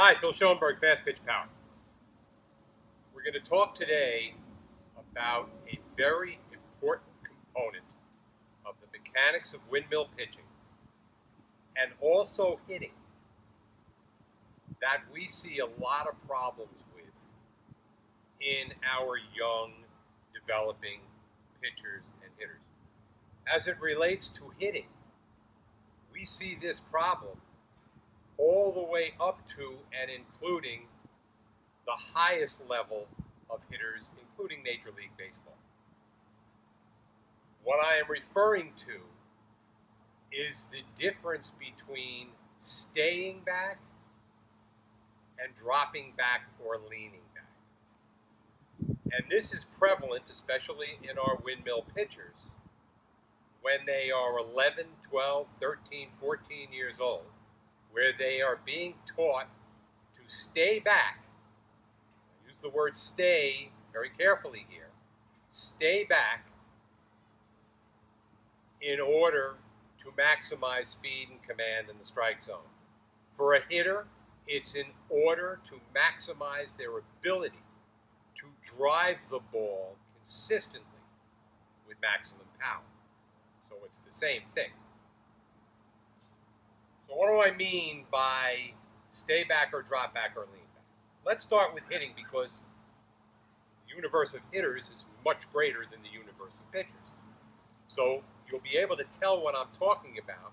Hi, Phil Schoenberg, Fastpitch Power. We're going to talk today about a very important component of the mechanics of windmill pitching and also hitting that we see a lot of problems with in our young, developing pitchers and hitters. As it relates to hitting, we see this problem all the way up to and including the highest level of hitters, including Major League Baseball. What I am referring to is the difference between staying back and dropping back or leaning back. And this is prevalent, especially in our windmill pitchers, when they are 11, 12, 13, 14 years old, where they are being taught to stay back. Use the word stay very carefully here. Stay back in order to maximize speed and command in the strike zone. For a hitter, it's in order to maximize their ability to drive the ball consistently with maximum power. So it's the same thing. So what do I mean by stay back or drop back or lean back? Let's start with hitting, because the universe of hitters is much greater than the universe of pitchers. So you'll be able to tell what I'm talking about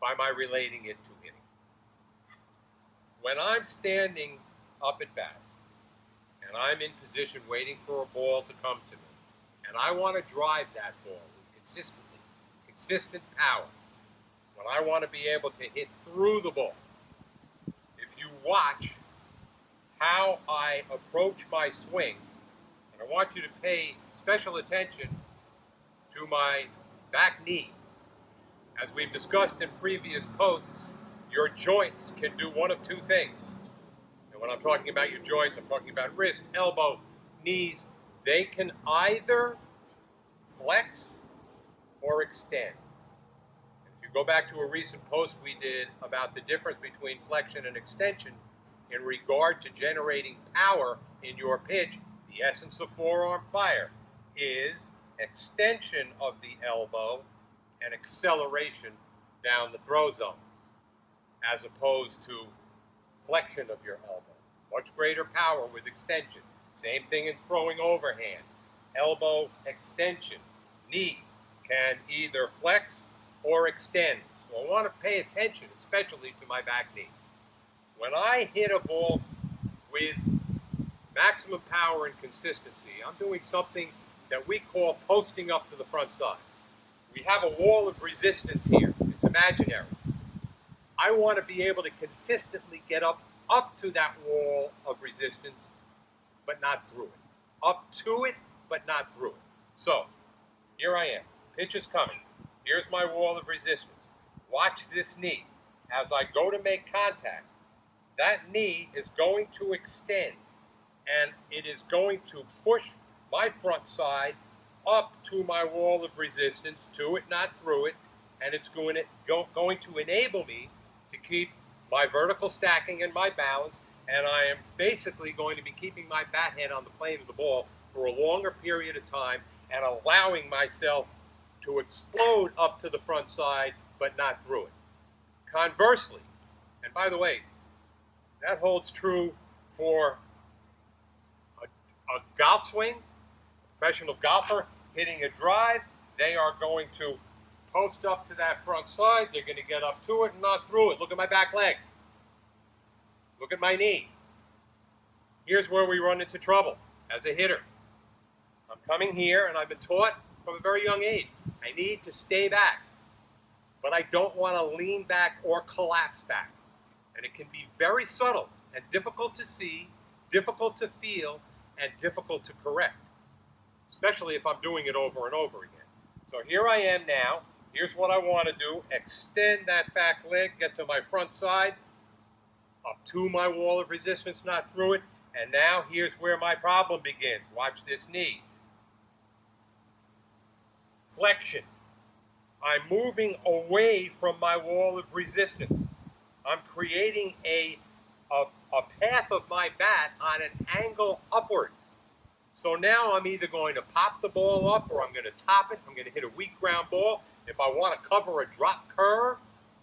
by my relating it to hitting. When I'm standing up at bat and I'm in position waiting for a ball to come to me, and I want to drive that ball with consistent power, when I want to be able to hit through the ball, if you watch how I approach my swing, and I want you to pay special attention to my back knee. As we've discussed in previous posts, your joints can do one of two things. And when I'm talking about your joints, I'm talking about wrist, elbow, knees. They can either flex or extend. If you go back to a recent post we did about the difference between flexion and extension in regard to generating power in your pitch, the essence of forearm fire is extension of the elbow and acceleration down the throw zone, as opposed to flexion of your elbow. Much greater power with extension. Same thing in throwing overhand. Elbow extension. Knee can either flex or extend. So I want to pay attention, especially to my back knee. When I hit a ball with maximum power and consistency, I'm doing something that we call posting up to the front side. We have a wall of resistance here. It's imaginary. I want to be able to consistently get up to that wall of resistance, but not through it. Up to it, but not through it. So, here I am. Pitch is coming. Here's my wall of resistance. Watch this knee. As I go to make contact, that knee is going to extend, and it is going to push my front side up to my wall of resistance, to it, not through it, and it's going to enable me to keep my vertical stacking and my balance, and I am basically going to be keeping my bat head on the plane of the ball for a longer period of time and allowing myself to explode up to the front side, but not through it. Conversely, and by the way, that holds true for a golf swing, a professional golfer hitting a drive, they are going to post up to that front side. They're going to get up to it and not through it. Look at my back leg. Look at my knee. Here's where we run into trouble as a hitter. I'm coming here, and I've been taught from a very young age, I need to stay back, but I don't want to lean back or collapse back. And it can be very subtle and difficult to see, difficult to feel, and difficult to correct, especially if I'm doing it over and over again. So here I am now. Here's what I want to do. Extend that back leg, get to my front side, up to my wall of resistance, not through it. And now here's where my problem begins. Watch this knee. Flexion. I'm moving away from my wall of resistance. I'm creating a a path of my bat on an angle upward. So now I'm either going to pop the ball up or I'm going to top it. I'm going to hit a weak ground ball. If I want to cover a drop curve,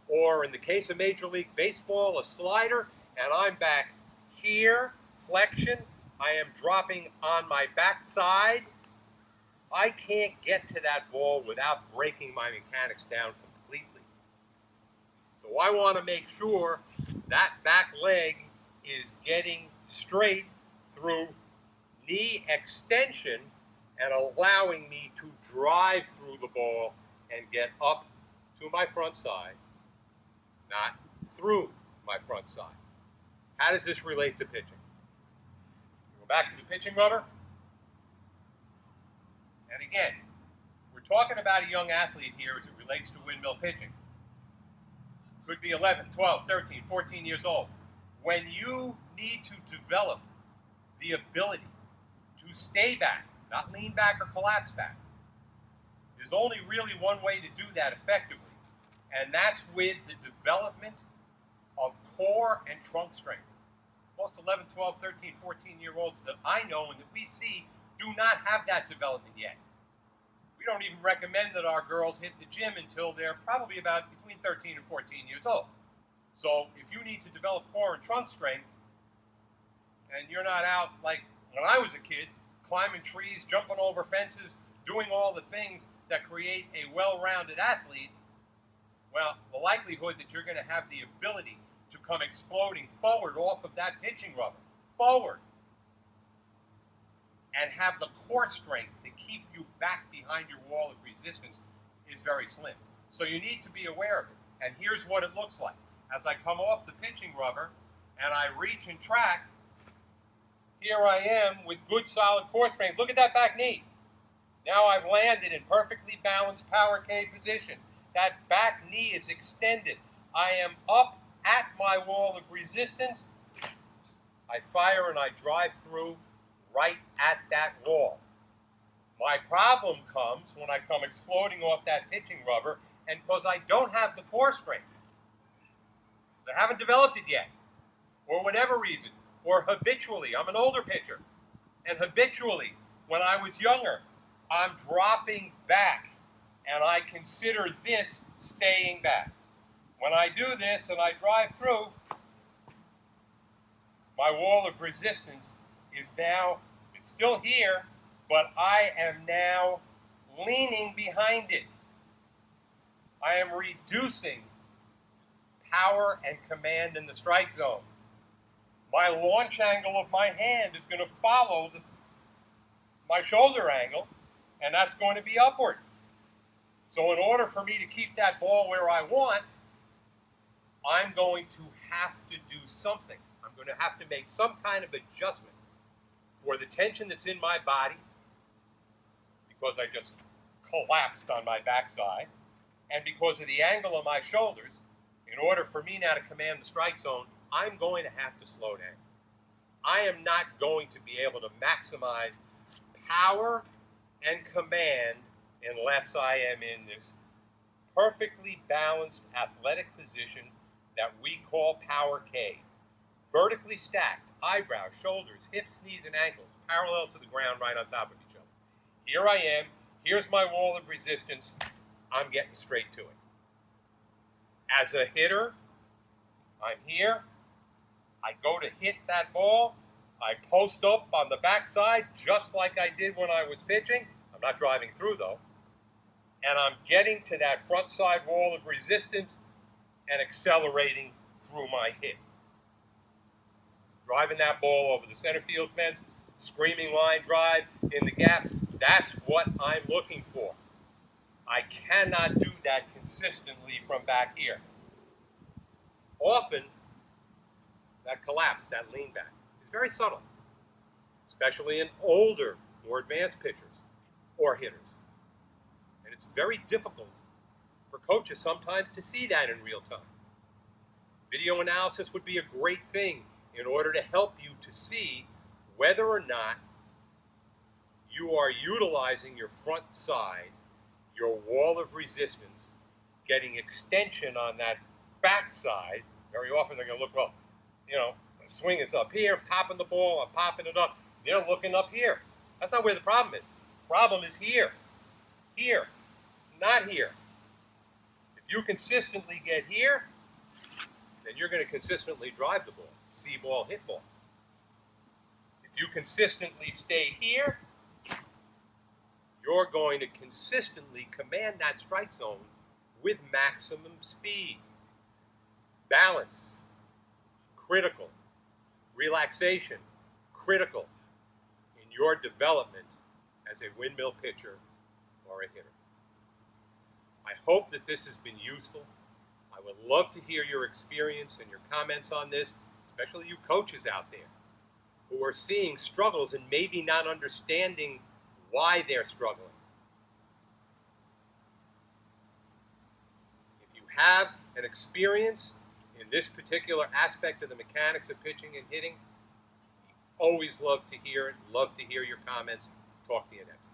or in the case of Major League Baseball, a slider, and I'm back here, flexion, I am dropping on my backside, I can't get to that ball without breaking my mechanics down completely. So I want to make sure that back leg is getting straight through knee extension and allowing me to drive through the ball and get up to my front side, not through my front side. How does this relate to pitching? Go back to the pitching rubber. And again, we're talking about a young athlete here as it relates to windmill pitching. Could be 11, 12, 13, 14 years old. When you need to develop the ability to stay back, not lean back or collapse back, there's only really one way to do that effectively, and that's with the development of core and trunk strength. Most 11, 12, 13, 14-year-olds that I know and that we see do not have that development yet. We don't even recommend that our girls hit the gym until they're probably about between 13 and 14 years old. So if you need to develop core and trunk strength, and you're not out like when I was a kid, climbing trees, jumping over fences, doing all the things that create a well-rounded athlete, well, the likelihood that you're going to have the ability to come exploding forward off of that pitching rubber, forward, and have the core strength to keep you back behind your wall of resistance is very slim. So you need to be aware of it. And here's what it looks like. As I come off the pitching rubber and I reach and track, here I am with good solid core strength. Look at that back knee. Now I've landed in perfectly balanced power K position. That back knee is extended. I am up at my wall of resistance. I fire and I drive through right at that wall. My problem comes when I come exploding off that pitching rubber, and because I don't have the core strength. I haven't developed it yet, or whatever reason, or habitually. I'm an older pitcher, and habitually, when I was younger, I'm dropping back, and I consider this staying back. When I do this and I drive through, my wall of resistance is now, it's still here, but I am now leaning behind it. I am reducing power and command in the strike zone. My launch angle of my hand is going to follow my shoulder angle, and that's going to be upward. So in order for me to keep that ball where I want, I'm going to have to do something. I'm going to have to make some kind of adjustment for the tension that's in my body, because I just collapsed on my backside, and because of the angle of my shoulders. In order for me now to command the strike zone, I'm going to have to slow down. I am not going to be able to maximize power and command unless I am in this perfectly balanced athletic position that we call power K. Vertically stacked, eyebrows, shoulders, hips, knees, and ankles, parallel to the ground right on top of each other. Here I am. Here's my wall of resistance. I'm getting straight to it. As a hitter, I'm here. I go to hit that ball. I post up on the backside just like I did when I was pitching. I'm not driving through, though. And I'm getting to that front side wall of resistance and accelerating through my hit. Driving that ball over the center field fence, screaming line drive in the gap. That's what I'm looking for. I cannot do that consistently from back here. Often, that collapse, that lean back, is very subtle, especially in older, more advanced pitchers or hitters. And it's very difficult for coaches sometimes to see that in real time. Video analysis would be a great thing in order to help you to see whether or not you are utilizing your front side, your wall of resistance, getting extension on that back side. Very often they're going to look, well, swing is up here, I'm topping the ball, I'm popping it up. They're looking up here. That's not where the problem is. The problem is here, here, not here. If you consistently get here, then you're going to consistently drive the ball, see ball, hit ball. If you consistently stay here, you're going to consistently command that strike zone with maximum speed. Balance, critical. Relaxation, critical in your development as a windmill pitcher or a hitter. I hope that this has been useful. I would love to hear your experience and your comments on this, especially you coaches out there who are seeing struggles and maybe not understanding why they're struggling. If you have an experience in this particular aspect of the mechanics of pitching and hitting, always love to hear it, love to hear your comments. Talk to you next time.